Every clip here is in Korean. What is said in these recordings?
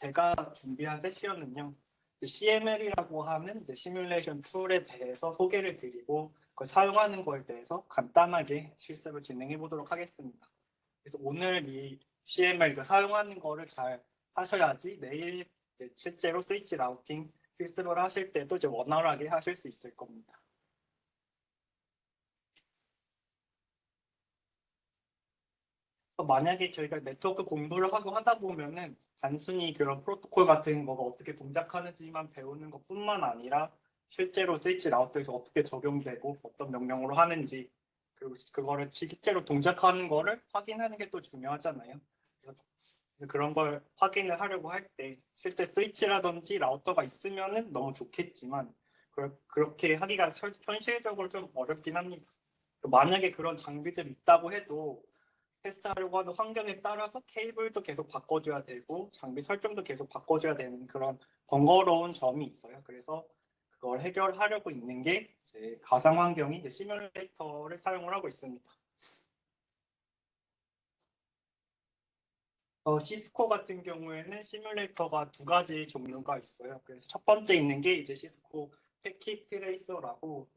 제가 준비한 세션은요, CML이라고 하는 시뮬레이션 툴에 대해서 소개를 드리고 그걸 사용하는 거에 대해서 간단하게 실습을 진행해 보도록 하겠습니다. 그래서 오늘 이 CML 사용하는 거를 잘 하셔야지 내일 실제로 스위치 라우팅 실습을 하실 때도 원활하게 하실 수 있을 겁니다. 만약에 저희가 네트워크 공부를 하고 하다 보면은 단순히 그런 프로토콜 같은 거가 어떻게 동작하는지만 배우는 것뿐만 아니라 실제로 스위치 라우터에서 어떻게 적용되고 어떤 명령으로 하는지 그리고 그거를 실제로 동작하는 거를 확인하는 게 또 중요하잖아요. 그래서 그런 걸 확인을 하려고 할 때 실제 스위치라든지 라우터가 있으면은 너무 좋겠지만 그렇게 하기가 현실적으로 좀 어렵긴 합니다. 만약에 그런 장비들이 있다고 해도 테스트하려고 하는 환경에 따라서 케이블도 계속 바꿔줘야 되고 장비 설정도 계속 바꿔줘야 되는 그런 번거로운 점이 있어요. 그래서 그걸 해결하려고 있는 게 이제 가상 환경이 시뮬레이터를 사용을 하고 있습니다. 시스코 같은 경우에는 시뮬레이터가 두 가지 종류가 있어요. 그래서 첫 번째 있는 게 이제 시스코 패킷 트레이서라고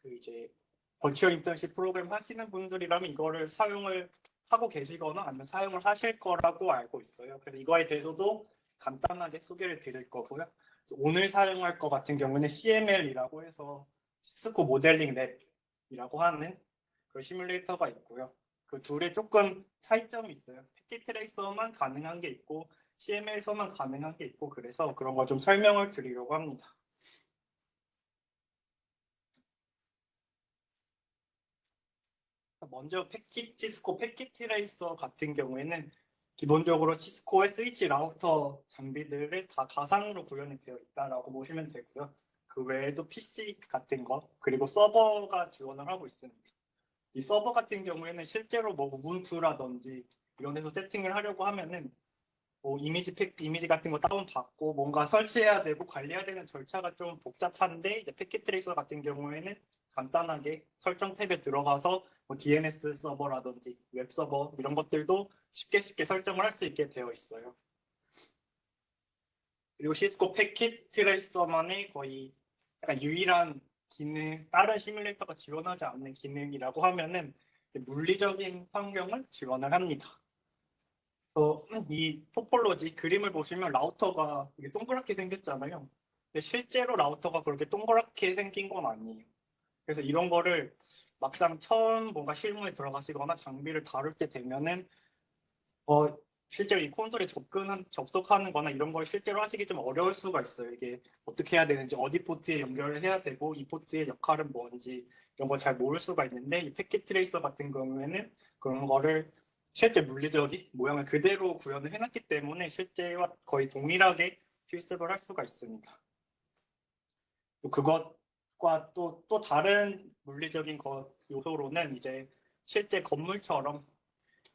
이제 버추얼 인턴십 프로그램 하시는 분들이라면 이거를 사용을 하고 계시거나 아니면 사용을 하실 거라고 알고 있어요. 그래서 이거에 대해서도 간단하게 소개를 드릴 거고요. 오늘 사용할 것 같은 경우는 CML이라고 해서 시스코 모델링 랩이라고 하는 그 시뮬레이터가 있고요. 그 둘에 조금 차이점이 있어요. 패킷 트레이서만 가능한 게 있고 CML에서만 가능한 게 있고 그래서 그런 거 좀 설명을 드리려고 합니다. 먼저 시스코 패킷 트레이서 같은 경우에는 기본적으로 시스코의 스위치 라우터 장비들을 다 가상으로 구현이 되어 있다라고 보시면 되고요. 그 외에도 PC 같은 거 그리고 서버가 지원을 하고 있습니다. 이 서버 같은 경우에는 실제로 뭐 우분투라든지 이런 데서 세팅을 하려고 하면은 뭐 이미지 같은 거 다운받고 뭔가 설치해야 되고 관리해야 되는 절차가 좀 복잡한데 이제 패킷 트레이서 같은 경우에는 간단하게 설정 탭에 들어가서 뭐 DNS 서버라든지 웹 서버 이런 것들도 쉽게 설정을 할 수 있게 되어 있어요. 그리고 시스코 패킷 트레이서만의 거의 약간 유일한 기능, 다른 시뮬레이터가 지원하지 않는 기능이라고 하면은 물리적인 환경을 지원을 합니다. 이 토폴로지 그림을 보시면 라우터가 이게 동그랗게 생겼잖아요. 근데 실제로 라우터가 그렇게 동그랗게 생긴 건 아니에요. 그래서 이런 거를 막상 처음 뭔가 실무에 들어가시거나 장비를 다룰 때 되면은 실제로 이 콘솔에 접속하는 거나 이런 걸 실제로 하시기 좀 어려울 수가 있어요. 이게 어떻게 해야 되는지, 어디 포트에 연결을 해야 되고, 이 포트의 역할은 뭔지, 이런 걸 잘 모를 수가 있는데, 이 패킷 트레이서 같은 경우에는 그런 거를 실제 물리적인 모양을 그대로 구현을 해놨기 때문에 실제와 거의 동일하게 실습을 할 수가 있습니다. 그것과 또 다른 물리적인 요소로는 이제 실제 건물처럼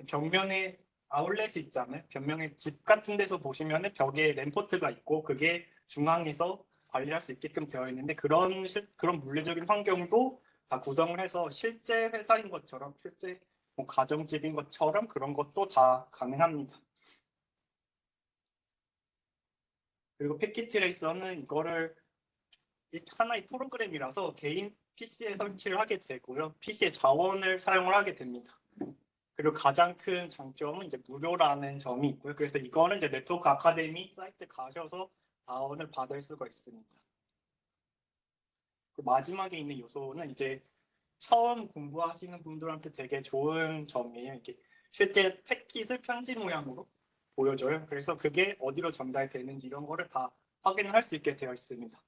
벽면에 아울렛이 있잖아요. 벽면에 집 같은 데서 보시면 벽에 램포트가 있고 그게 중앙에서 관리할 수 있게끔 되어 있는데 그런 물리적인 환경도 다 구성을 해서 실제 회사인 것처럼 실제 뭐 가정집인 것처럼 그런 것도 다 가능합니다. 그리고 패킷 트레이서는 이거를 하나의 프로그램이라서 개인 PC에 설치를 하게 되고요. PC의 자원을 사용을 하게 됩니다. 그리고 가장 큰 장점은 이제 무료라는 점이 있고요. 그래서 이거는 이제 네트워크 아카데미 사이트 가셔서 다운을 받을 수가 있습니다. 그 마지막에 있는 요소는 이제 처음 공부하시는 분들한테 되게 좋은 점이에요. 이게 실제 패킷을 편지 모양으로 보여줘요. 그래서 그게 어디로 전달되는지 이런 거를 다 확인을 할 수 있게 되어 있습니다.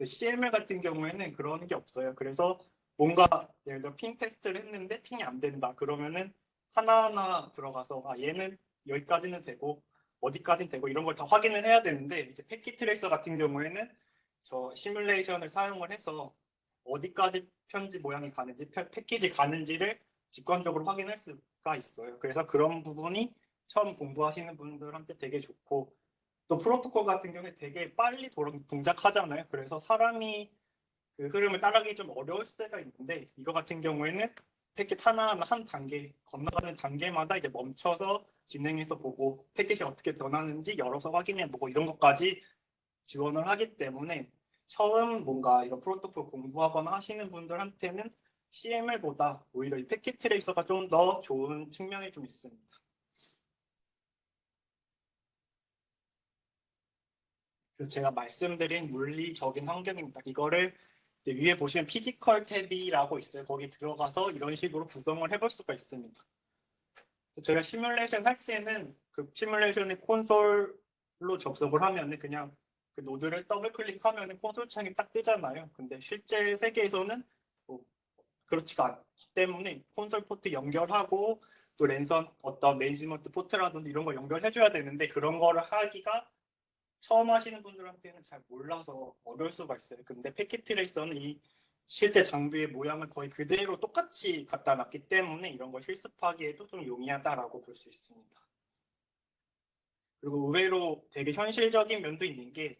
CML 같은 경우에는 그런 게 없어요. 그래서 뭔가 예를 들어 핑 테스트를 했는데 핑이 안 된다. 그러면은 하나하나 들어가서 얘는 여기까지는 되고 어디까지는 되고 이런 걸 다 확인을 해야 되는데 이제 패킷 트레이서 같은 경우에는 저 시뮬레이션을 사용을 해서 어디까지 편지 모양이 가는지 패키지 가는지를 직관적으로 확인할 수가 있어요. 그래서 그런 부분이 처음 공부하시는 분들한테 되게 좋고 또 프로토콜 같은 경우에 되게 빨리 동작하잖아요. 그래서 사람이 그 흐름을 따라가기 좀 어려울 때가 있는데 이거 같은 경우에는 패킷 하나하나 한 단계 건너가는 단계마다 이제 멈춰서 진행해서 보고 패킷이 어떻게 변하는지 열어서 확인해보고 이런 것까지 지원을 하기 때문에 처음 뭔가 이런 프로토콜 공부하거나 하시는 분들한테는 CML보다 오히려 이 패킷 트레이서가 좀 더 좋은 측면이 좀 있습니다. 그래서 제가 말씀드린 물리적인 환경입니다. 이거를 위에 보시면 피지컬 탭이라고 있어요. 거기 들어가서 이런 식으로 구성을 해볼 수가 있습니다. 저희가 시뮬레이션 할 때는 그 시뮬레이션의 콘솔로 접속을 하면 그냥 그 노드를 더블 클릭하면 콘솔 창이 딱 뜨잖아요. 근데 실제 세계에서는 뭐 그렇지가 않기 때문에 콘솔 포트 연결하고 또 랜선 어떤 매니지먼트 포트라든지 이런 거 연결해줘야 되는데 그런 거를 하기가 처음 하시는 분들한테는 잘 몰라서 어려울 수가 있어요. 근데 패킷 트레이서는 이 실제 장비의 모양을 거의 그대로 똑같이 갖다 놨기 때문에 이런 걸 실습하기에도 좀 용이하다라고 볼 수 있습니다. 그리고 의외로 되게 현실적인 면도 있는 게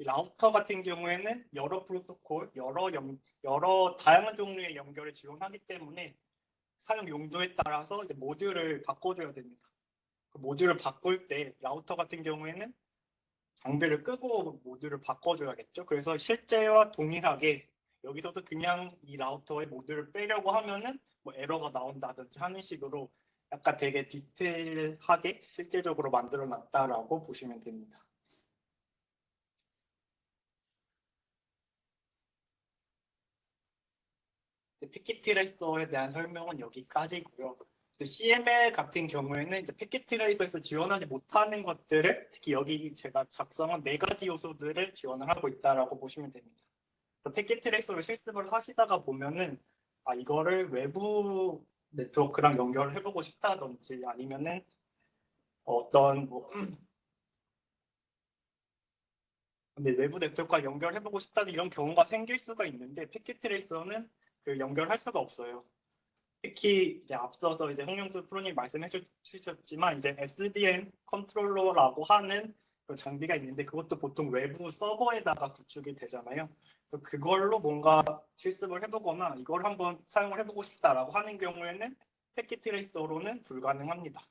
이 라우터 같은 경우에는 여러 프로토콜, 여러 다양한 종류의 연결을 지원하기 때문에 사용 용도에 따라서 이제 모듈을 바꿔줘야 됩니다. 그 모듈을 바꿀 때 라우터 같은 경우에는 장비를 끄고 모듈을 바꿔줘야겠죠. 그래서 실제와 동일하게 여기서도 그냥 이 라우터의 모듈을 빼려고 하면은 뭐 에러가 나온다든지 하는 식으로 약간 되게 디테일하게 실제적으로 만들어 놨다라고 보시면 됩니다. 패킷 트레이서에 대한 설명은 여기까지고요. CML 같은 경우에는 이제 패킷 트레이서에서 지원하지 못하는 것들을 특히 여기 제가 작성한 4가지 요소들을 지원을 하고 있다라고 보시면 됩니다. 패킷 트레이서를 실습을 하시다가 보면은 이거를 외부 네트워크랑 연결을 해보고 싶다든지 아니면은 어떤 뭐 근데 외부 네트워크와 연결해보고 싶다는 이런 경우가 생길 수가 있는데 패킷 트레이서는 그 연결할 수가 없어요. 특히 이제 앞서서 이제 홍영수 프로님 말씀해 주셨지만 이제 SDN 컨트롤러라고 하는 그 장비가 있는데 그것도 보통 외부 서버에다가 구축이 되잖아요. 그걸로 뭔가 실습을 해보거나 이걸 한번 사용을 해보고 싶다라고 하는 경우에는 패킷 트레이서로는 불가능합니다.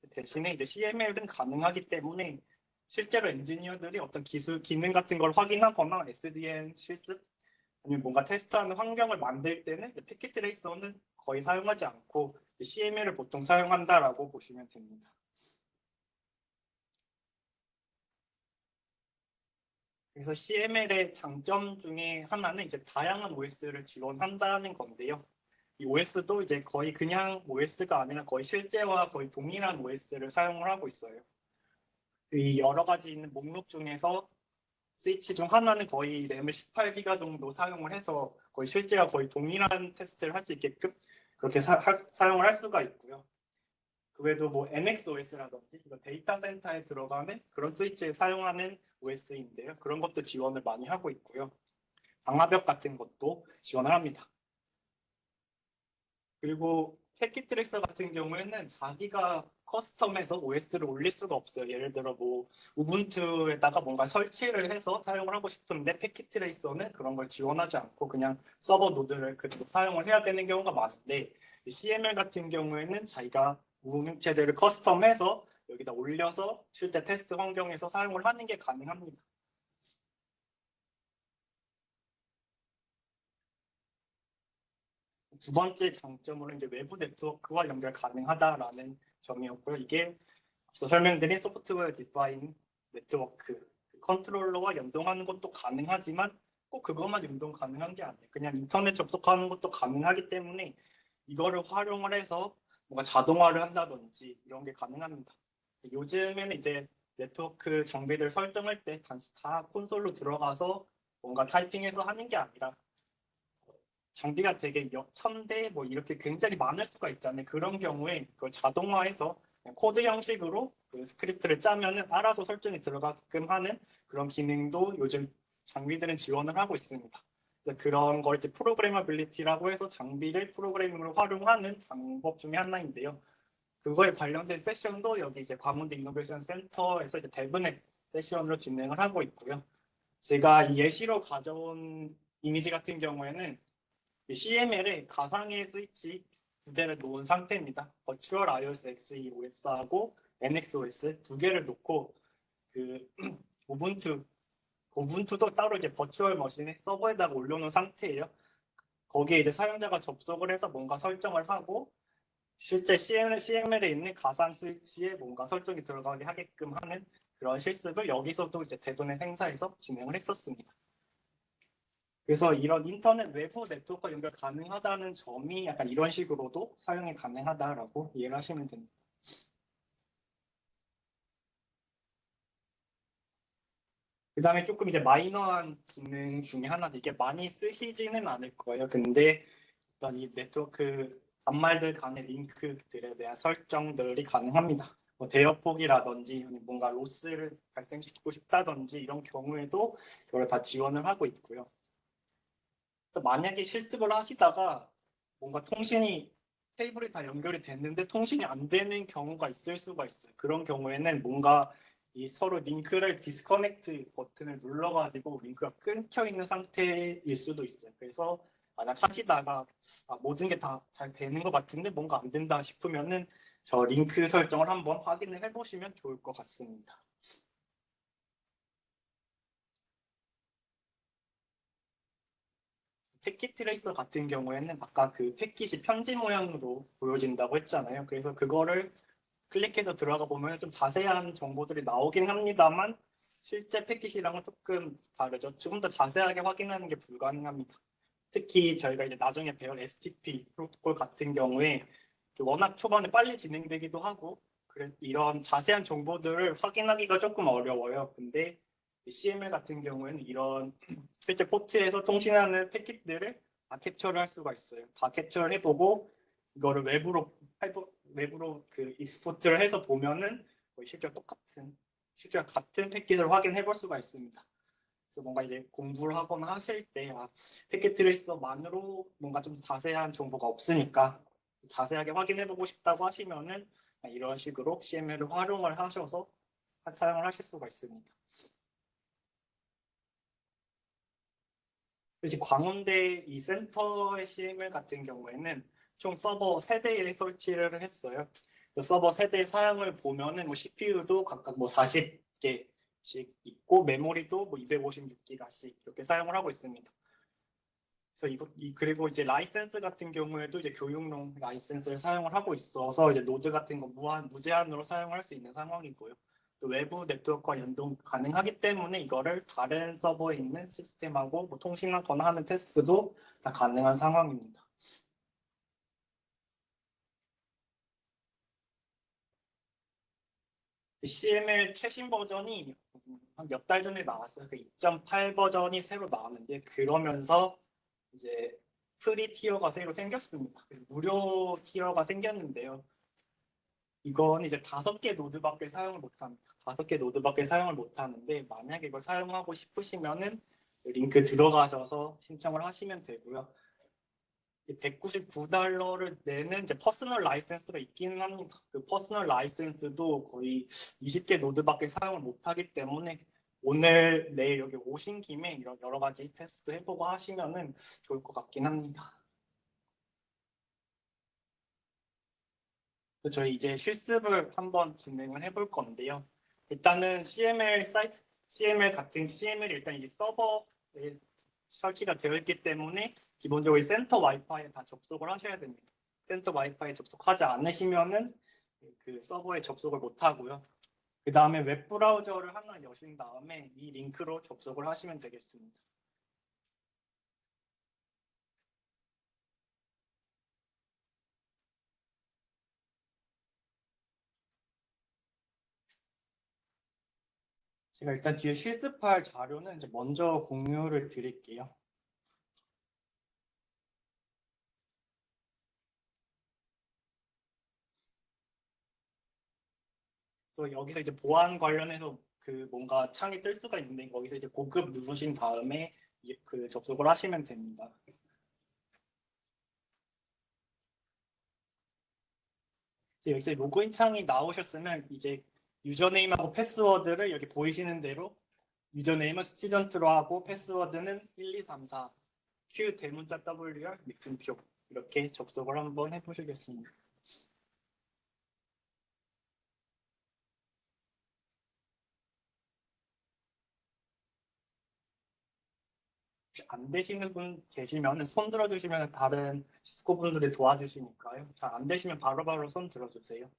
대신에 이제 CML은 가능하기 때문에 실제로 엔지니어들이 어떤 기술 기능 같은 걸 확인하거나 SDN 실습 아니면 뭔가 테스트하는 환경을 만들 때는 패킷 트레이서는 거의 사용하지 않고 CML을 보통 사용한다라고 보시면 됩니다. 그래서 CML의 장점 중에 하나는 이제 다양한 OS를 지원한다는 건데요. 이 OS도 이제 거의 그냥 OS가 아니라 거의 실제와 거의 동일한 OS를 사용을 하고 있어요. 이 여러 가지 있는 목록 중에서 스위치 중 하나는 거의 램을 18기가 정도 사용을 해서 거의 실제와 거의 동일한 테스트를 할 수 있게끔 그렇게 사용을 할 수가 있고요. 그 외에도 뭐 NXOS라든지 데이터 센터에 들어가는 그런 스위치에 사용하는 OS인데요. 그런 것도 지원을 많이 하고 있고요. 방화벽 같은 것도 지원을 합니다. 그리고 패킷 트랙서 같은 경우에는 자기가 커스텀해서 OS를 올릴 수가 없어요. 예를 들어 뭐 우분투에다가 뭔가 설치를 해서 사용을 하고 싶은데 패킷 트레이서는 그런 걸 지원하지 않고 그냥 서버 노드를 그대로 사용을 해야 되는 경우가 많은데 CML 같은 경우에는 자기가 운영체제를 커스텀해서 여기다 올려서 실제 테스트 환경에서 사용을 하는 게 가능합니다. 두 번째 장점으로 이제 외부 네트워크와 연결 가능하다라는 점이었고요. 이게 앞서 설명드린 소프트웨어 디파인 네트워크 컨트롤러와 연동하는 것도 가능하지만 꼭 그것만 연동 가능한 게 아니에요. 그냥 인터넷 접속하는 것도 가능하기 때문에 이거를 활용을 해서 뭔가 자동화를 한다든지 이런 게 가능합니다. 요즘에는 이제 네트워크 장비들 설정할 때 단순 다 콘솔로 들어가서 뭔가 타이핑해서 하는 게 아니라 장비가 되게 1000대 뭐 이렇게 굉장히 많을 수가 있잖아요. 그런 경우에 그걸 자동화해서 코드 형식으로 그 스크립트를 짜면은 알아서 설정이 들어가게끔 하는 그런 기능도 요즘 장비들은 지원을 하고 있습니다. 그런 걸 이제 프로그래머빌리티라고 해서 장비를 프로그래밍으로 활용하는 방법 중에 하나인데요. 그거에 관련된 세션도 여기 이제 광운대 이노베이션 센터에서 이제 대부넷 세션으로 진행을 하고 있고요. 제가 이 예시로 가져온 이미지 같은 경우에는 CML의 가상의 스위치 두 개를 놓은 상태입니다. 버추얼 iOS XeOS하고 NXOS 두 개를 놓고 그 우분투도 따로 이제 버추얼 머신에 서버에다가 올려놓은 상태예요. 거기에 이제 사용자가 접속을 해서 뭔가 설정을 하고 실제 CML에 있는 가상 스위치에 뭔가 설정이 들어가게 하게끔 하는 그런 실습을 여기서도 이제 대부분의 행사에서 진행을 했었습니다. 그래서 이런 인터넷 외부 네트워크가 연결 가능하다는 점이 약간 이런 식으로도 사용이 가능하다라고 이해를 하시면 됩니다. 그 다음에 조금 이제 마이너한 기능 중에 하나도 이게 많이 쓰시지는 않을 거예요. 근데 일단 이 네트워크 단말들 간의 링크들에 대한 설정들이 가능합니다. 뭐 대역폭이라든지 뭔가 로스를 발생시키고 싶다든지 이런 경우에도 이걸 다 지원을 하고 있고요. 만약에 실습을 하시다가 뭔가 통신이 케이블이 다 연결이 됐는데 통신이 안 되는 경우가 있을 수가 있어요. 그런 경우에는 뭔가 이 서로 링크를 디스커넥트 버튼을 눌러가지고 링크가 끊겨 있는 상태일 수도 있어요. 그래서 만약 하시다가 모든 게 다 잘 되는 것 같은데 뭔가 안 된다 싶으면은 저 링크 설정을 한번 확인을 해보시면 좋을 것 같습니다. 패킷 트레이서 같은 경우에는 아까 그 패킷이 편지 모양으로 보여진다고 했잖아요. 그래서 그거를 클릭해서 들어가 보면 좀 자세한 정보들이 나오긴 합니다만 실제 패킷이랑은 조금 다르죠. 조금 더 자세하게 확인하는 게 불가능합니다. 특히 저희가 이제 나중에 배울 STP 프로토콜 같은 경우에 워낙 초반에 빨리 진행되기도 하고 그래 이런 자세한 정보들을 확인하기가 조금 어려워요. 근데 CML 같은 경우에는 이런 실제 포트에서 통신하는 패킷들을 다 캡처를 할 수가 있어요. 다 캡처를 해보고 이거를 외부로 그 익스포트를 해서 보면은 실제 같은 패킷을 확인해 볼 수가 있습니다. 그래서 뭔가 이제 공부를 하거나 하실 때 패킷 트레이서만으로 뭔가 좀 자세한 정보가 없으니까 자세하게 확인해 보고 싶다고 하시면은 이런 식으로 CML을 활용을 하셔서 사용을 하실 수가 있습니다. 이제 광운대 이 센터의 CML 같은 경우에는 총 서버 3대에 설치를 했어요. 그 서버 3대 사양을 보면은 뭐 CPU도 각각 뭐 40개씩 있고 메모리도 뭐 256기가씩 이렇게 사용을 하고 있습니다. 그래서 그리고 이제 라이센스 같은 경우에도 이제 교육용 라이센스를 사용을 하고 있어서 이제 노드 같은 거 무제한으로 사용할 수 있는 상황이고요. 또 외부 네트워크와 연동 가능하기 때문에 이거를 다른 서버에 있는 시스템하고 뭐 통신하거나 하는 테스트도 다 가능한 상황입니다. CML 최신 버전이 한 몇 달 전에 나왔어요. 그 2.8 버전이 새로 나왔는데 그러면서 이제 프리 티어가 새로 생겼습니다. 무료 티어가 생겼는데요. 이건 이제 5개 노드밖에 사용을 못합니다. 5개 노드밖에 사용을 못하는데 만약에 이걸 사용하고 싶으시면은 링크 들어가셔서 신청을 하시면 되고요. 199달러를 내는 이제 퍼스널 라이센스가 있기는 합니다. 그 퍼스널 라이센스도 거의 20개 노드밖에 사용을 못하기 때문에 오늘 내일 여기 오신 김에 이런 여러 가지 테스트 해보고 하시면은 좋을 것 같긴 합니다. 저희 이제 실습을 한번 진행을 해볼 건데요. 일단은 CML 일단 이 서버에 설치가 되어 있기 때문에 기본적으로 센터 와이파이에 다 접속을 하셔야 됩니다. 센터 와이파이에 접속하지 않으시면은 그 서버에 접속을 못 하고요. 그 다음에 웹브라우저를 하나 여신 다음에 이 링크로 접속을 하시면 되겠습니다. 제가 일단 뒤에 실습할 자료는 이제 먼저 공유를 드릴게요. 그래서 여기서 이제 보안 관련해서 그 뭔가 창이 뜰 수가 있는데 거기서 이제 고급 누르신 다음에 그 접속을 하시면 됩니다. 여기서 로그인 창이 나오셨으면 이제 유저네임하고 패스워드를 여기 보이시는 대로 유저네임은 스튜던트로 하고 패스워드는 1234 Q 대문자 WR 미분표 이렇게 접속을 한번 해보시겠습니다. 안 되시는 분 계시면 손 들어주시면 다른 시스코 분들이 도와주시니까요. 잘 안 되시면 바로바로 손 들어주세요.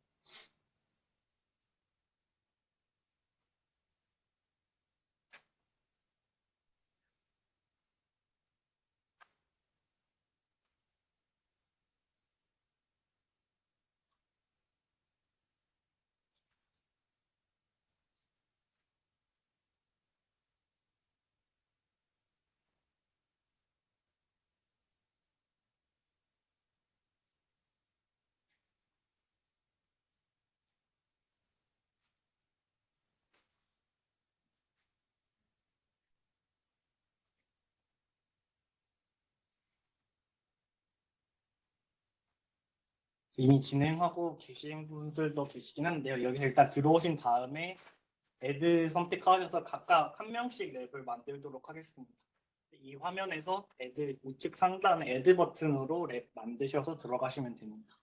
이미 진행하고 계신 분들도 계시긴 한데요. 여기 일단 들어오신 다음에 애드 선택하셔서 각각 한 명씩 랩을 만들도록 하겠습니다. 이 화면에서 애드 우측 상단에 애드 버튼으로 랩 만드셔서 들어가시면 됩니다.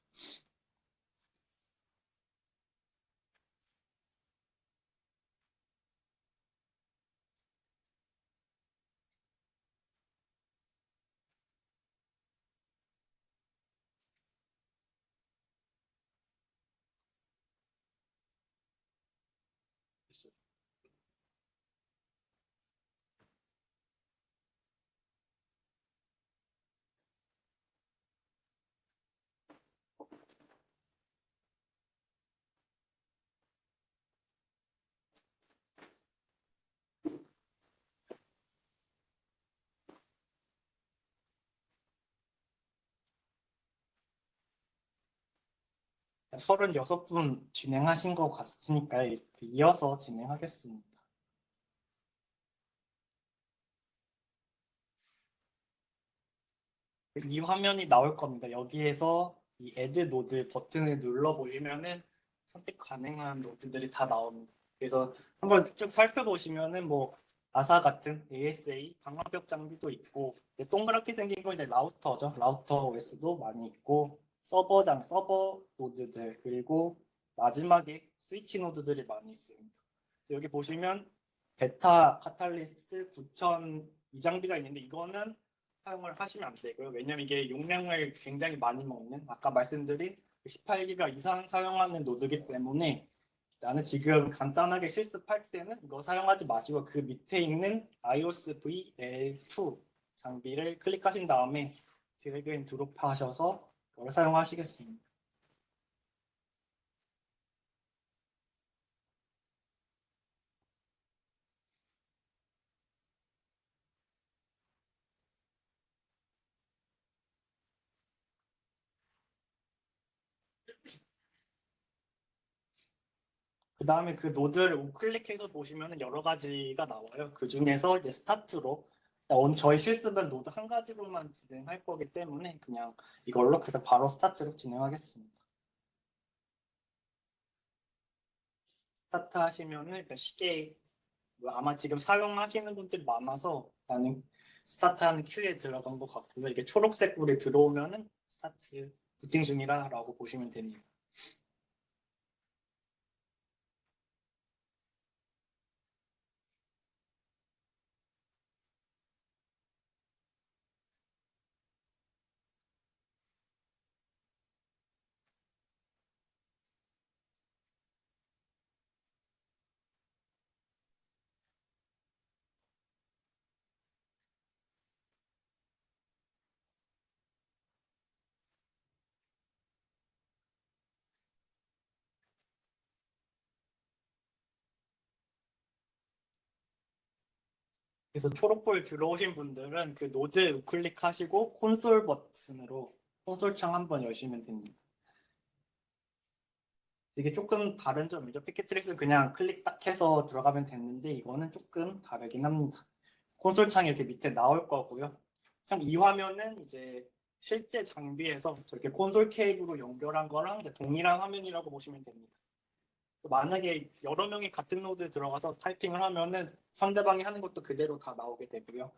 한 36분 진행하신 것 같으니까 이어서 진행하겠습니다. 이 화면이 나올 겁니다. 여기에서 이 Add 노드 버튼을 눌러 보시면은 선택 가능한 노드들이 다 나옵니다. 그래서 한번 쭉 살펴보시면은 뭐 아사 같은 ASA 방화벽 장비도 있고 동그랗게 생긴 거 이제 라우터죠. 라우터 OS도 많이 있고 서버 노드들 그리고 마지막에 스위치 노드들이 많이 있습니다. 여기 보시면 베타 카탈리스트 9000 이 장비가 있는데 이거는 사용을 하시면 안 되고요. 왜냐면 이게 용량을 굉장히 많이 먹는 아까 말씀드린 18기가 이상 사용하는 노드이기 때문에 나는 지금 간단하게 실습할 때는 이거 사용하지 마시고 그 밑에 있는 iOS VL2 장비를 클릭하신 다음에 드래그 앤 드롭 하셔서 이걸 사용하시겠습니다. 그 다음에 그 노드를 우클릭해서 보시면 여러 가지가 나와요. 그 중에서 이제 스타트로 저희 실습은 노드 한 가지로만 진행할 거기 때문에 그냥 이걸로 그냥 바로 스타트로 진행하겠습니다. 스타트 하시면은 일단 쉽게 아마 지금 사용하시는 분들이 많아서 나는 스타트하는 큐에 들어간 것 같고요. 이게 초록색 불이 들어오면은 스타트 부팅 중이라고 보시면 됩니다. 그래서 초록불 들어오신 분들은 그 노드 우클릭하시고 콘솔 버튼으로 콘솔 창 한번 여시면 됩니다. 이게 조금 다른 점이죠. 피켓트릭스는 그냥 클릭 딱 해서 들어가면 됐는데 이거는 조금 다르긴 합니다. 콘솔 창이 이렇게 밑에 나올 거고요. 참 이 화면은 이제 실제 장비에서 저렇게 콘솔 케이블로 연결한 거랑 동일한 화면이라고 보시면 됩니다. 만약에 여러 명이 같은 노드에 들어가서 타이핑을 하면은 상대방이 하는 것도 그대로 다 나오게 되고요.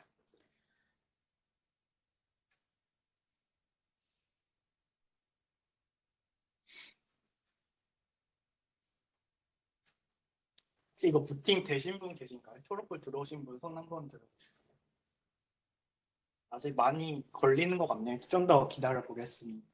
혹시 이거 부팅 되신 분 계신가요? 초록불 들어오신 분 손 한번 들어주세요. 아직 많이 걸리는 것 같네요. 좀 더 기다려 보겠습니다.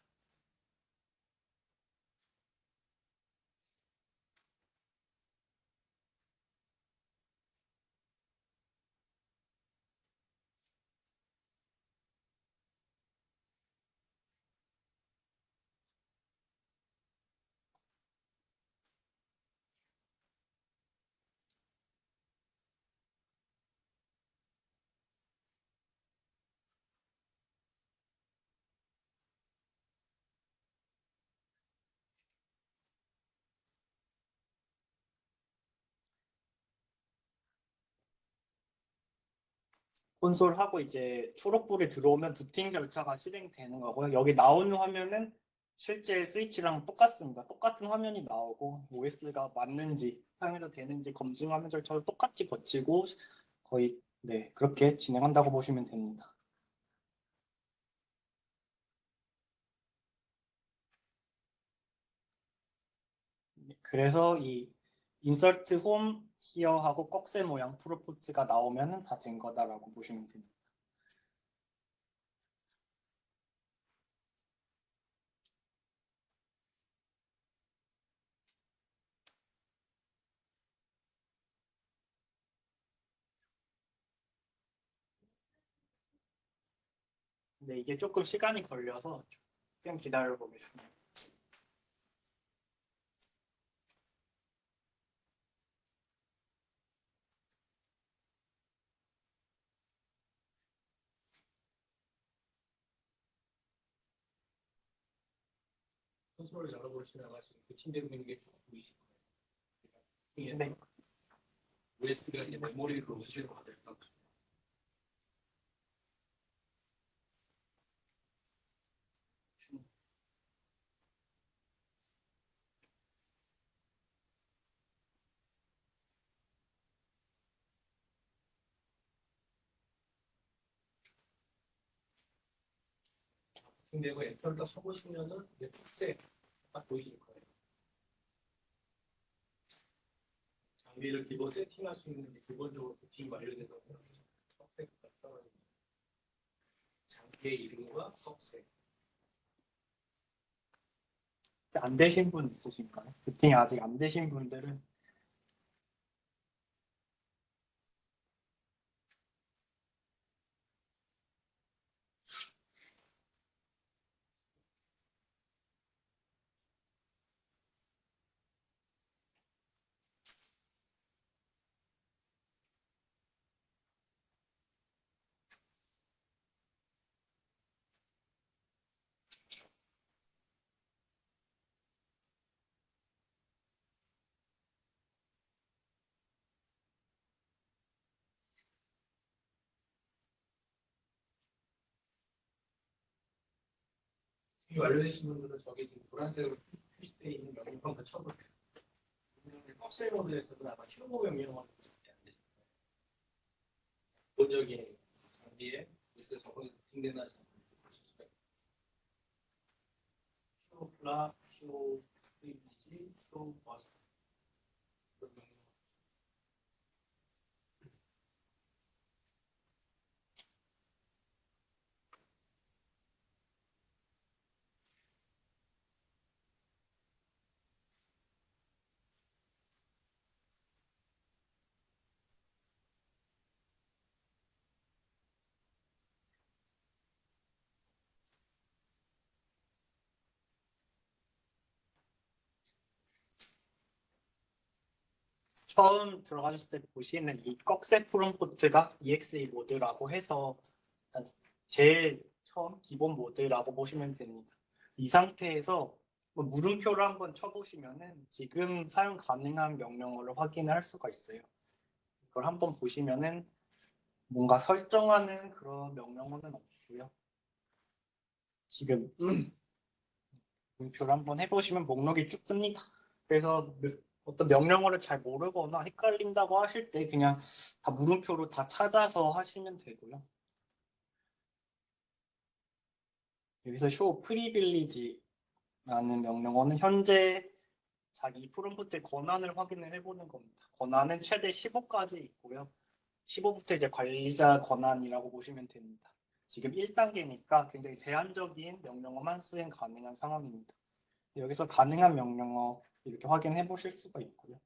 콘솔 하고 이제 초록불이 들어오면 부팅 절차가 실행되는 거고요. 여기 나오는 화면은 실제 스위치랑 똑같습니다. 똑같은 화면이 나오고 OS가 맞는지 사용해도 되는지 검증하는 절차를 똑같이 거치고 거의 네 그렇게 진행한다고 보시면 됩니다. 그래서 이 인서트 홈 히어하고 꺽쇠 모양 프로포트가 나오면 다 된 거다라고 보시면 됩니다. 근데 이게 조금 시간이 걸려서 좀 기다려 보겠습니다. 콘솔을 열어보시다가 지금 부팅되고 있는 게 쭉 보이실 거예요. 네. OS가 이제 메모리로 로드를 받을 것 같아요. 부팅되고 엔터를 딱 쳐보시면은 이제 톡색 딱 보이실 거예요. 장비를 기본 세팅할 수 있는 게 기본적으로 부팅 완료돼서 톡색 딱 떨어집니다. 장비의 이름과 톡색. 안 되신 분 있으신가요? 부팅이 아직 안 되신 분들은 이 완료되신 분들은 저기 지금 노란색으로 표시되어 있는 명령 한번 쳐보세요. 컵셀 모드에서도 아마 튜브 명령어는 안 되죠. 기본적인 장비에 OS 적응이 부팅되나 잘 보실 수가 있어요. 쇼 플라, 쇼 프리비지, 쇼 버스 그런 명령. 처음 들어가셨을 때 보시는 이 꺽쇠 프롬포트가 EXE 모드라고 해서 일단 제일 처음 기본 모드라고 보시면 됩니다. 이 상태에서 뭐 물음표를 한번 쳐보시면은 지금 사용 가능한 명령어를 확인할 수가 있어요. 이걸 한번 보시면은 뭔가 설정하는 그런 명령어는 없고요. 지금 물음표를 한번 해보시면 목록이 쭉 뜹니다. 그래서 어떤 명령어를 잘 모르거나 헷갈린다고 하실 때 그냥 다 물음표로 다 찾아서 하시면 되고요. 여기서 show privilege라는 명령어는 현재 자기 프롬프트의 권한을 확인을 해보는 겁니다. 권한은 최대 15까지 있고요. 15부터 이제 관리자 권한이라고 보시면 됩니다. 지금 1단계니까 굉장히 제한적인 명령어만 수행 가능한 상황입니다. 여기서 가능한 명령어 이렇게 확인해 보실 수가 있고요.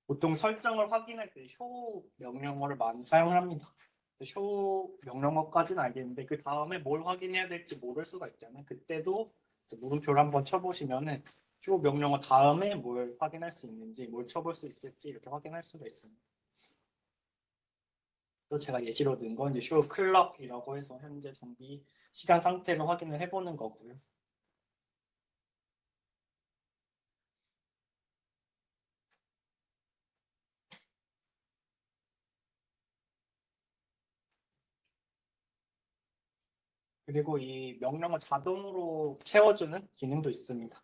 보통 설정을 확인할 때 show 명령어를 많이 사용합니다. show 명령어까지는 알겠는데 그 다음에 뭘 확인해야 될지 모를 수가 있잖아요. 그때도 물음표를 한번 쳐보시면은 show 명령어 다음에 뭘 확인할 수 있는지, 뭘 쳐볼 수 있을지 이렇게 확인할 수가 있습니다. 또 제가 예시로 든 건 이제 show clock이라고 해서 현재 정비 시간 상태를 확인을 해보는 거고요. 그리고 이 명령어 자동으로 채워주는 기능도 있습니다.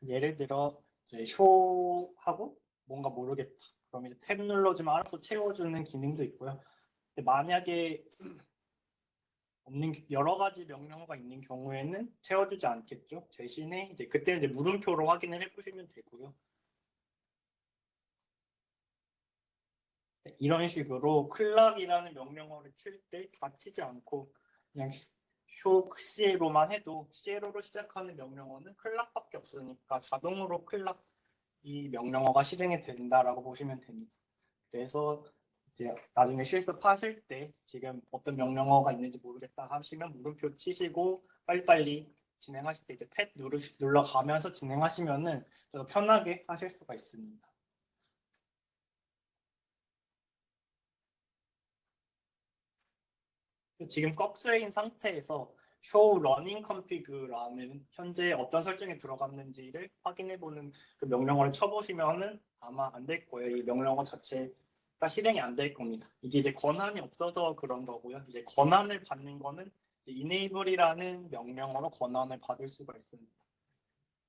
예를 들어 이제 show하고 뭔가 모르겠다. 그럼 이제 탭 눌러주면 알아서 채워주는 기능도 있고요. 근데 만약에 없는 여러 가지 명령어가 있는 경우에는 채워주지 않겠죠. 대신에 이제 그때 이제 물음표로 확인을 해보시면 되고요. 이런 식으로 클락이라는 명령어를 칠 때 다치지 않고 그냥 쇼 CL로만 해도 CL로 시작하는 명령어는 클락밖에 없으니까 자동으로 클락 이 명령어가 실행이 된다라고 보시면 됩니다. 그래서 이제 나중에 실습하실 때 지금 어떤 명령어가 있는지 모르겠다 하시면 물음표 치시고 빨리빨리 진행하실 때 이제 탭 눌러가면서 진행하시면은 더 편하게 하실 수가 있습니다. 지금 꺽쇠인 상태에서 show running config라는 현재 어떤 설정이 들어갔는지를 확인해보는 그 명령어를 쳐보시면은 아마 안 될 거예요. 이 명령어 자체가 실행이 안 될 겁니다. 이게 이제 권한이 없어서 그런 거고요. 이제 권한을 받는 거는 enable이라는 명령어로 권한을 받을 수가 있습니다.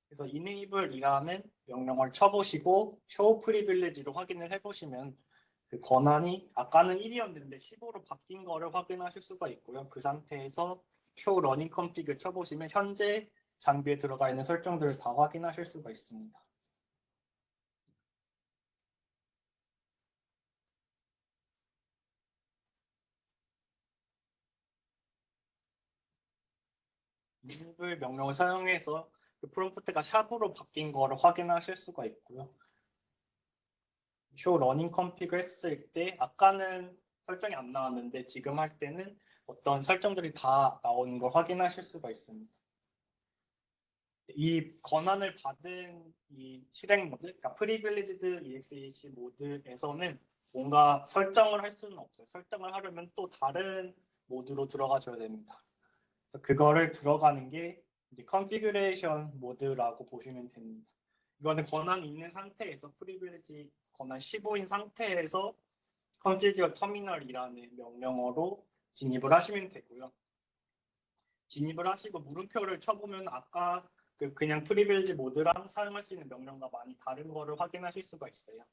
그래서 enable이라는 명령어를 쳐보시고 show privilege로 확인을 해보시면 그 권한이 아까는 1이었는데 15로 바뀐 거를 확인하실 수가 있고요. 그 상태에서 show running config 쳐보시면 현재 장비에 들어가 있는 설정들을 다 확인하실 수가 있습니다. enable 명령을 사용해서 그 프롬프트가 샵으로 바뀐 거를 확인하실 수가 있고요. show running config 했을 때 아까는 설정이 안 나왔는데 지금 할 때는 어떤 설정들이 다 나오는 걸 확인하실 수가 있습니다. 이 권한을 받은 이 실행 모드, 그러니까 privileged exec 모드에서는 뭔가 설정을 할 수는 없어요. 설정을 하려면 또 다른 모드로 들어가셔야 됩니다. 그거를 들어가는 게 이제 configuration 모드라고 보시면 됩니다. 이거는 권한이 있는 상태에서 privilege 권한 15인 상태에서 configure terminal이라는 명령어로 진입을 하시면 되고요. 진입을 하시고 물음표를 쳐보면 아까 그냥 프리빌리지 모드랑 사용할 수 있는 명령과 많이 다른 거를 확인하실 수가 있어요.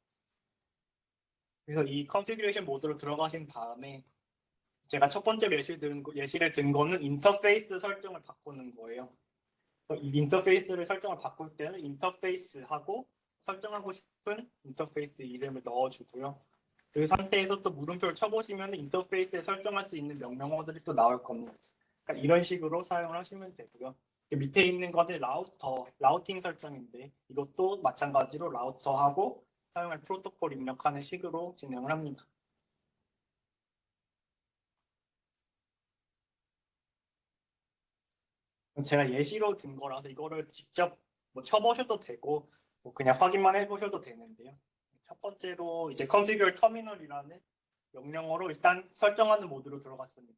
그래서 이 컨피규레이션 모드로 들어가신 다음에 제가 첫 번째로 예시를 든 거는 인터페이스 설정을 바꾸는 거예요. 그래서 이 인터페이스를 설정을 바꿀 때는 인터페이스하고 설정하고 싶은 인터페이스 이름을 넣어주고요. 그 상태에서 또 물음표를 쳐보시면 인터페이스에 설정할 수 있는 명령어들이 또 나올 겁니다. 그러니까 이런 식으로 사용을 하시면 되고요. 밑에 있는 것은 라우팅 설정인데 이것도 마찬가지로 라우터하고 사용할 프로토콜 입력하는 식으로 진행을 합니다. 제가 예시로 든 거라서 이거를 직접 뭐 쳐보셔도 되고 뭐 그냥 확인만 해보셔도 되는데요. 첫 번째로 이제 configure terminal이라는 명령어로 일단 설정하는 모드로 들어갔습니다.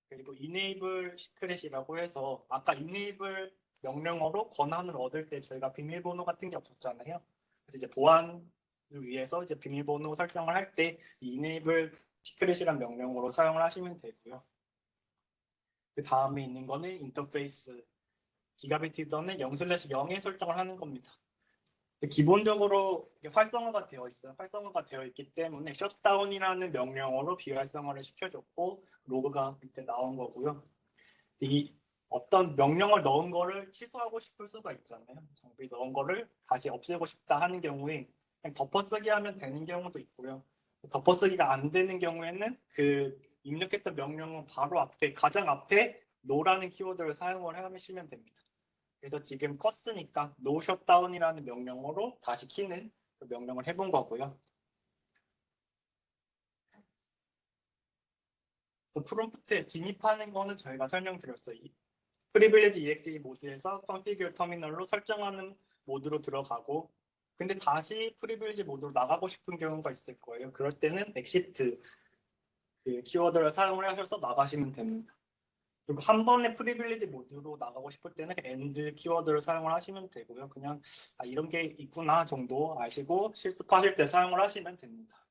그리고 enable secret이라고 해서 아까 enable 명령어로 권한을 얻을 때 저희가 비밀번호 같은 게 없었잖아요. 그래서 이제 보안을 위해서 이제 비밀번호 설정을 할 때 enable secret이라는 명령어로 사용을 하시면 되고요. 그 다음에 있는 거는 인터페이스 기가비트 더는 0/0에 설정을 하는 겁니다. 기본적으로 활성화가 되어 있어요. 활성화가 되어 있기 때문에 셧다운이라는 명령어로 비활성화를 시켜줬고 로그가 밑에 나온 거고요. 이 어떤 명령을 넣은 거를 취소하고 싶을 수가 있잖아요. 장비 넣은 거를 다시 없애고 싶다 하는 경우에 그냥 덮어쓰기 하면 되는 경우도 있고요. 덮어쓰기가 안 되는 경우에는 그 입력했던 명령은 바로 앞에 가장 앞에 no라는 키워드를 사용을 하시면 됩니다. 그래서 지금 껐으니까 no shutdown이라는 명령어로 다시 키는 그 명령을 해본 거고요. 그 프롬프트에 진입하는 거는 저희가 설명드렸어요. 프리빌리지 exe 모드에서 컨피규어 터미널로 설정하는 모드로 들어가고 근데 다시 프리빌리지 모드로 나가고 싶은 경우가 있을 거예요. 그럴 때는 exit 그 키워드를 사용을 하셔서 나가시면 됩니다. 그리고 한 번에 프리빌리지 모드로 나가고 싶을 때는 end 키워드를 사용을 하시면 되고요. 그냥 이런 게 있구나 정도 아시고 실습하실 때 사용을 하시면 됩니다.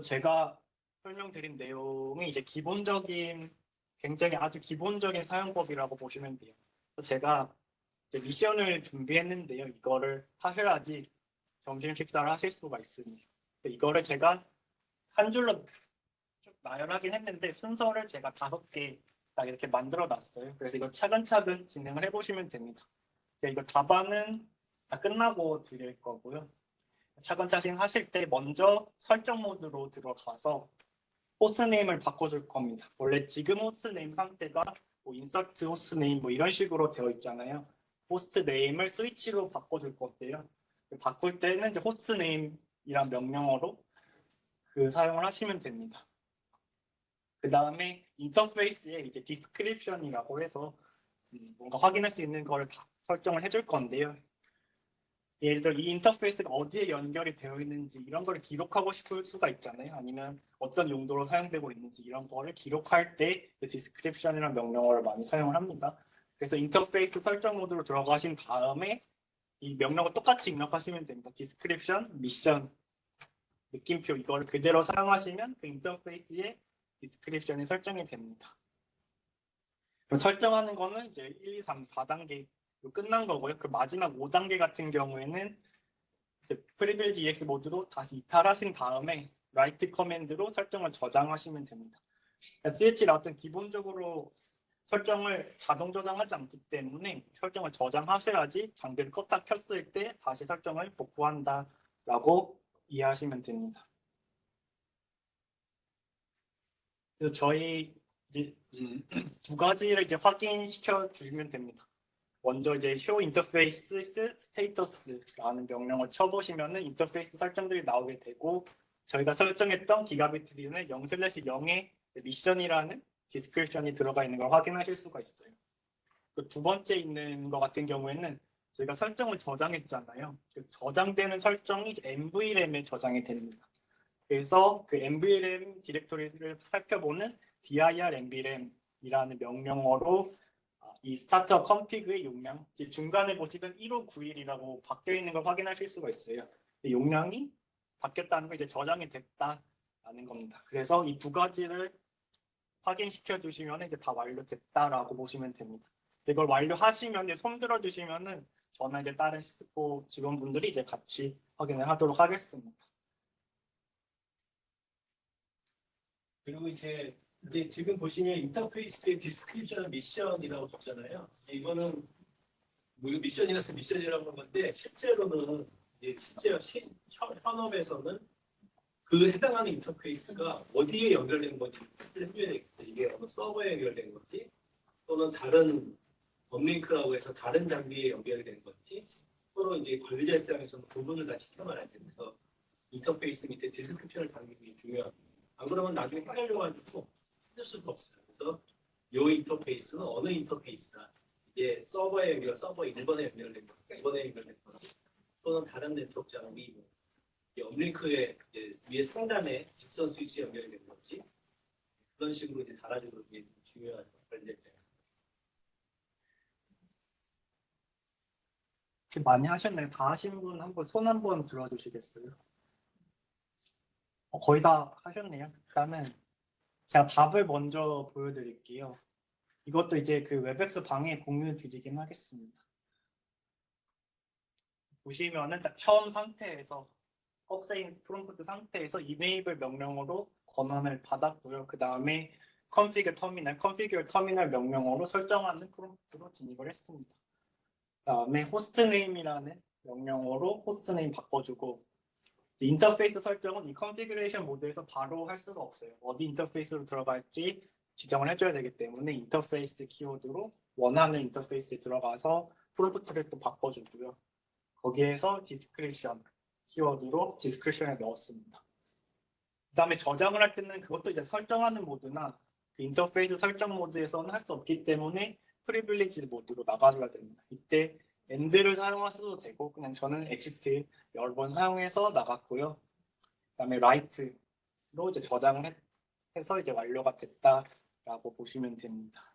제가 설명드린 내용이 이제 기본적인 굉장히 아주 기본적인 사용법이라고 보시면 돼요. 제가 이제 미션을 준비했는데요. 이거를 하셔야지 점심 식사를 하실 수가 있습니다. 이거를 제가 한 줄로 쭉 나열하긴 했는데 순서를 제가 5개 딱 이렇게 만들어 놨어요. 그래서 이거 차근차근 진행을 해보시면 됩니다. 이거 답안은 다 끝나고 드릴 거고요. 차근차근 하실 때 먼저 설정 모드로 들어가서 호스네임을 바꿔줄 겁니다. 원래 지금 호스네임 상태가 뭐 인서트 호스네임 뭐 이런 식으로 되어 있잖아요. 호스트 네임을 스위치로 바꿔줄 건데요. 바꿀 때는 이제 호스네임이란 명령어로 그 사용을 하시면 됩니다. 그 다음에 인터페이스에 이제 디스크립션이라고 해서 뭔가 확인할 수 있는 걸 설정을 해줄 건데요. 예를 들어 이 인터페이스가 어디에 연결이 되어 있는지 이런 걸 기록하고 싶을 수가 있잖아요. 아니면 어떤 용도로 사용되고 있는지 이런 거를 기록할 때 디스크립션이라는 명령어를 많이 사용을 합니다. 그래서 인터페이스 설정 모드로 들어가신 다음에 이 명령어 똑같이 입력하시면 됩니다. 디스크립션, 미션, 느낌표 이걸 그대로 사용하시면 그 인터페이스에 디스크립션이 설정이 됩니다. 설정하는 거는 이제 1, 2, 3, 4단계 끝난 거고요. 그 마지막 5단계 같은 경우에는 프리빌지 EX 모드로 다시 이탈하신 다음에 라이트 커맨드로 설정을 저장하시면 됩니다. 스위치 라우터는 기본적으로 설정을 자동 저장하지 않기 때문에 설정을 저장하셔야지 장비를 껐다 켰을 때 다시 설정을 복구한다라고 이해하시면 됩니다. 그래서 저희 이제 두 가지를 이제 확인시켜 주시면 됩니다. 먼저 이제 show interface status라는 명령을 쳐보시면은 인터페이스 설정들이 나오게 되고 저희가 설정했던 기가비트 D는 0/0의 미션이라는 디스크립션이 들어가 있는 걸 확인하실 수가 있어요. 그 두 번째 있는 것 같은 경우에는 저희가 설정을 저장했잖아요. 그 저장되는 설정이 이제 NVRAM에 저장이 됩니다. 그래서 그 NVRAM 디렉토리를 살펴보는 dir NVRAM이라는 명령어로 이 스타터 컴피그의 용량 중간에 보시면 1591이라고 바뀌어 있는 걸 확인하실 수가 있어요. 용량이 바뀌었다는 건 이제 저장이 됐다라는 겁니다. 그래서 이 두 가지를 확인시켜 주시면 이제 다 완료됐다라고 보시면 됩니다. 이걸 완료하시면 이제 손 들어 주시면은 저나 이제 다른 시스코 직원분들이 이제 같이 확인을 하도록 하겠습니다. 그리고 이제 지금 보시면 인터페이스의 디스크립션 미션이라고 줬잖아요. 이거는 뭐 이거 미션이라서 미션이라고 하는 건데 실제로는 이제 현업에서는 그 해당하는 인터페이스가 어디에 연결된 건지 해줘야 되겠다. 이게 어느 서버에 연결된 건지 또는 다른 업링크라고 해서 다른 장비에 연결된 건지 서로 이제 관리자 입장에서는 구분을 다 시켜놔야 돼서 인터페이스 밑에 디스크립션을 담기는 게 중요합니다. 안 그러면 나중에 헷갈려가지고 찾을 수가 없어요. 그래서 이 인터페이스는 어느 인터페이스다. 이게 서버에 연결, 서버 1번에 연결된 거, 2번에 연결된 거, 또는 다른 네트워크 장비, 업링크에 위에 상단에 직선 스위치 연결이 된 건지 그런 식으로 이제 달아주는 게 중요한 관리자. 많이 하셨나요? 다 하신 분 한번 손 한번 들어주시겠어요? 거의 다 하셨네요. 일단은 제가 답을 먼저 보여드릴게요. 이것도 이제 그 웹엑스 방에 공유 드리긴 하겠습니다. 보시면은 딱 처음 상태에서 꺽쇠인 프롬프트 상태에서 enable 명령어로 권한을 받았고요. 그 다음에 configure 터미널 명령어로 설정하는 프롬프트로 진입을 했습니다. 그다음에 호스트네임이라는 명령어로 호스트네임 바꿔주고 인터페이스 설정은 이 컨피그레이션 모드에서 바로 할 수가 없어요. 어디 인터페이스로 들어갈지 지정을 해줘야 되기 때문에 인터페이스 키워드로 원하는 인터페이스에 들어가서 프롬프트를 또 바꿔주고요. 거기에서 디스크리션 키워드로 디스크리션에 넣었습니다. 그 다음에 저장을 할 때는 그것도 이제 설정하는 모드나 그 인터페이스 설정 모드에서는 할 수 없기 때문에 프리빌리지 모드로 나가줘야 됩니다. 이때 end를 사용하셔도 되고 그냥 저는 exit 여러 번 사용해서 나갔고요. 그 다음에 write로 이제 저장을 해서 이제 완료가 됐다라고 보시면 됩니다.